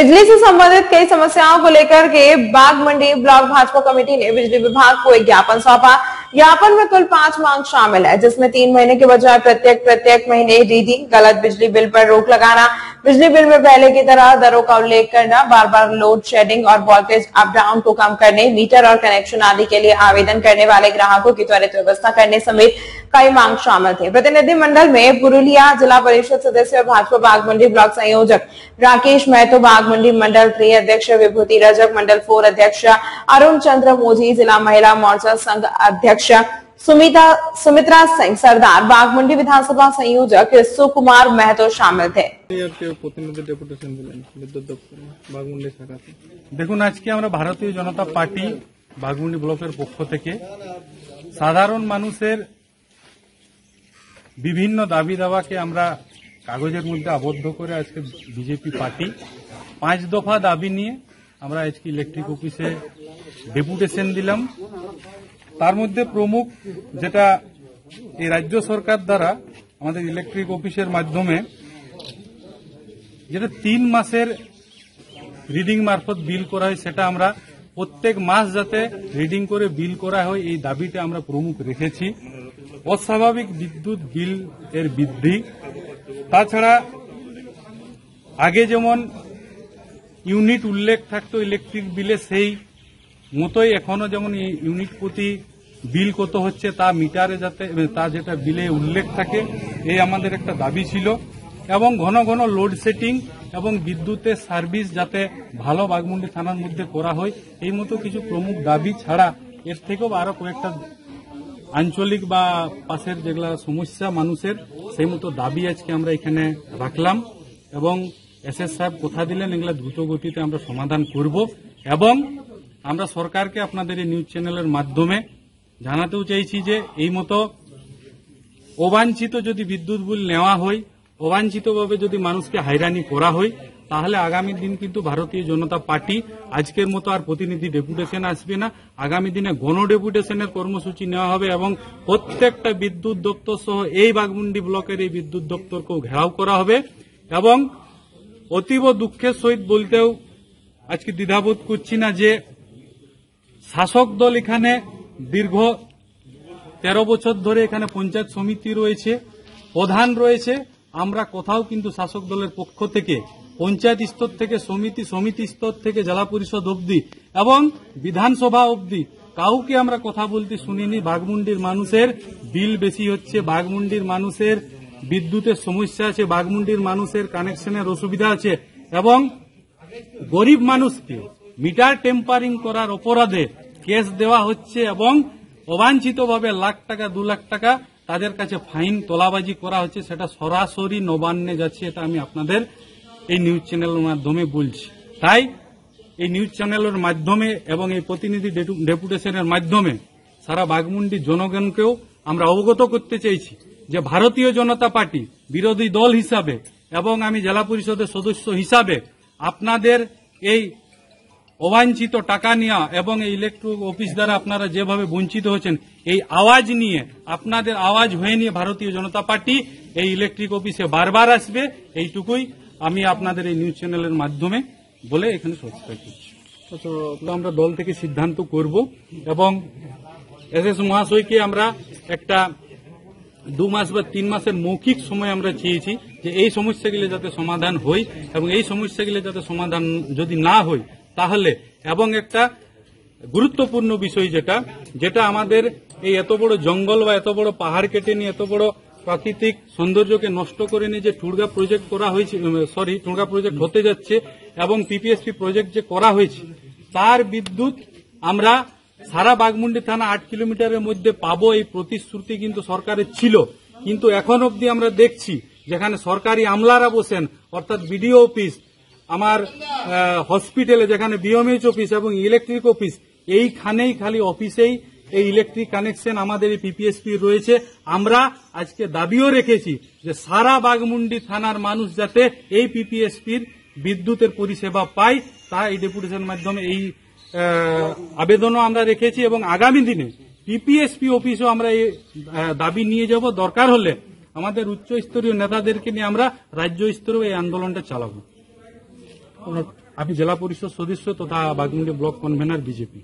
बिजली से संबंधित कई समस्याओं को लेकर के बाघमंडी ब्लॉक भाजपा कमेटी ने बिजली विभाग को एक ज्ञापन सौंपा। ज्ञापन में कुल 5 मांग शामिल है, जिसमें 3 महीने के बजाय प्रत्येक महीने रीडिंग, गलत बिजली बिल पर रोक लगाना, बिजली बिल में पहले की तरह दरों का उल्लेख करना, बार बार लोड शेडिंग और वोल्टेज अप डाउन को कम करने, मीटर और कनेक्शन आदि के लिए आवेदन करने वाले ग्राहकों की त्वरित व्यवस्था करने समेत कई मांग शामिल थे। प्रतिनिधि मंडल में पुरुलिया जिला परिषद सदस्य और भाजपा बाघमंडी ब्लॉक संयोजक राकेश महतो, बाघमंडी मंडल 3 अध्यक्ष विभूति रजक, मंडल 4 अध्यक्ष अरुण चंद्र मोदी, जिला महिला मोर्चा संघ अध्यक्ष सुमित्रा सिंह सरदार, बाघमंडी विधानसभा संयोजक सुकुमार महतो शामिल थे। देखুন, আজকে আমরা ভারতীয় জনতা পার্টি বাঘমুন্ডি ব্লকের পক্ষ থেকে সাধারণ মানুষের বিভিন্ন দাবি দাওয়াকে আমরা কাগজের মধ্যে আবদ্ধ করে আজকে বিজেপি পার্টি 5 দফা দাবি নিয়ে আমরা আজকে ইলেকট্রিক অফিসে ডেপুটেশন দিলাম। তার মধ্যে প্রমুখ যেটা এই রাজ্য সরকার দ্বারা আমাদের ইলেকট্রিক অফিসের মাধ্যমে যেটা 3 মাসের রিডিং মারফত বিল করা হয়, সেটা আমরা প্রত্যেক মাস যাতে রিডিং করে বিল করা হয়, এই দাবিটা আমরা প্রমুখ রেখেছি। অস্বাভাবিক বিদ্যুৎ বিল এর বৃদ্ধি, তাছাড়া আগে যেমন ইউনিট উল্লেখ থাকতো ইলেকট্রিক বিলে, সেই মতোই এখনো যেমন ইউনিট প্রতি বিল কত হচ্ছে তা মিটারে যাতে তা যেটা বিলে উল্লেখ থাকে, এই আমাদের একটা দাবি ছিল। এবং ঘন ঘন লোডশেডিং এবং বিদ্যুতের সার্ভিস যাতে ভালো বাঘমুন্ডি থানার মধ্যে করা হয়, এই মতো কিছু প্রমুখ দাবি ছাড়া এর থেকেও আরো কয়েকটা আঞ্চলিক বা পাশের যেগুলা সমস্যা মানুষের, সেই মতো দাবি আজকে আমরা এখানে রাখলাম। এবং এসএস সাহেব কথা দিলেন এগুলা দ্রুত গতিতে আমরা সমাধান করব। এবং আমরা সরকারকে আপনাদের এই নিউজ চ্যানেলের মাধ্যমে জানাতেও চাইছি যে এই মতো অবাঞ্ছিত যদি বিদ্যুৎ বিল নেওয়া হয়, অবাঞ্ছিতভাবে যদি মানুষকে হয়রানি করা হয়, তাহলে আগামী দিন কিন্তু ভারতীয় জনতা পার্টি আজকের মতো আর প্রতিনিধি ডেপুটেশন আসবে না। আগামী দিনে গণ ডেপুটেশনের কর্মসূচি নেওয়া হবে এবং প্রত্যেকটা বিদ্যুৎ দপ্তর সহ এই বাঘমুন্ডি ব্লকের এই বিদ্যুৎ দপ্তরকেও ঘেরাও করা হবে। এবং অতীব দুঃখের সহিত বলতেও আজকে দ্বিধাবোধ করছি না যে শাসক দল এখানে দীর্ঘ 13 বছর ধরে এখানে পঞ্চায়েত সমিতি রয়েছে, প্রধান রয়েছে। আমরা কোথাও কিন্তু শাসক দলের পক্ষ থেকে পঞ্চায়েত স্তর থেকে সমিতি স্তর থেকে জেলা পরিষদ অবধি এবং বিধানসভা অবধি কাউকে আমরা কথা বলতে শুনিনি। বাঘমুন্ডির মানুষের বিল বেশি হচ্ছে, বাঘমুন্ডির মানুষের বিদ্যুতের সমস্যা আছে, বাঘমুন্ডির মানুষের কানেকশনের অসুবিধা আছে এবং গরিব মানুষকে মিটার টেম্পারিং করার অপরাধে কেস দেওয়া হচ্ছে এবং অবাঞ্ছিতভাবে লাখ টাকা 2 লাখ টাকা তাদের কাছে ফাইন তোলাবাজি করা হচ্ছে, সেটা সরাসরি নবান্নে যাচ্ছে। এটা আমি আপনাদের এই নিউজ চ্যানেলের মাধ্যমে বলছি। তাই এই নিউজ চ্যানেলের মাধ্যমে এবং এই প্রতিনিধি ডেপুটেশনের মাধ্যমে সারা বাঘমুন্ডি জনগণকেও আমরা অবগত করতে চাইছি যে ভারতীয় জনতা পার্টি বিরোধী দল হিসাবে এবং আমি জেলা পরিষদের সদস্য হিসাবে আপনাদের এই অবাঞ্ছিত টাকা নেওয়া এবং এই ইলেকট্রিক অফিস দ্বারা আপনারা যেভাবে বঞ্চিত হচ্ছেন, এই আওয়াজ নিয়ে আপনাদের আওয়াজ হয়ে নিয়ে ভারতীয় জনতা পার্টি এই ইলেকট্রিক অফিসে বারবার আসবে, এইটুকুই আমি আপনাদের এই নিউজ চ্যানেলের মাধ্যমে বলে এখানে সচেতন করছি। তো আমরা দল থেকে সিদ্ধান্ত করব এবং এসএস মহাশয়কে আমরা একটা 2 মাস বা 3 মাসের মৌখিক সময় আমরা চেয়েছি যে এই সমস্যাগুলি যাতে সমাধান হয় এবং এই সমস্যাগুলি যাতে সমাধান যদি না হয় তাহলে এবং একটা গুরুত্বপূর্ণ বিষয় যেটা আমাদের এই এত বড় জঙ্গল বা এত বড় পাহাড় কেটে নিয়ে এত বড় প্রাকৃতিক সৌন্দর্যকে নষ্ট করে নিয়ে যে টুডগা প্রজেক্ট করা হয়েছে, টুডগা প্রজেক্ট হতে যাচ্ছে এবং পিপিএসপি প্রজেক্ট যে করা হয়েছে, তার বিদ্যুৎ আমরা সারা বাঘমুন্ডি থানা 8 কিলোমিটারের মধ্যে পাবো, এই প্রতিশ্রুতি কিন্তু সরকারের ছিল। কিন্তু এখন অবধি আমরা দেখছি যেখানে সরকারি আমলারা বসেন, অর্থাৎ বিডিও অফিস, আমার হসপিটালে যেখানে বিএমএইচ অফিস এবং ইলেকট্রিক অফিস, এইখানেই খালি অফিসেই এই ইলেকট্রিক কানেকশন আমাদের এই পিপিএসপি রয়েছে। আমরা আজকে দাবিও রেখেছি যে সারা বাঘমুন্ডি থানার মানুষ যাতে এই পিপিএসপির বিদ্যুতের পরিষেবা পায়, তা এই ডেপুটেশনের মাধ্যমে এই আবেদনও আমরা রেখেছি এবং আগামী দিনে পিপিএসপি অফিসও আমরা এই দাবি নিয়ে যাব। দরকার হলে আমাদের উচ্চ স্তরীয় নেতাদেরকে নিয়ে আমরা রাজ্য স্তরেও এই আন্দোলনটা চালাবো। আমি জেলা পরিষদ সদস্য তথা বাগমুন্ডি ব্লক কনভেনার বিজেপি।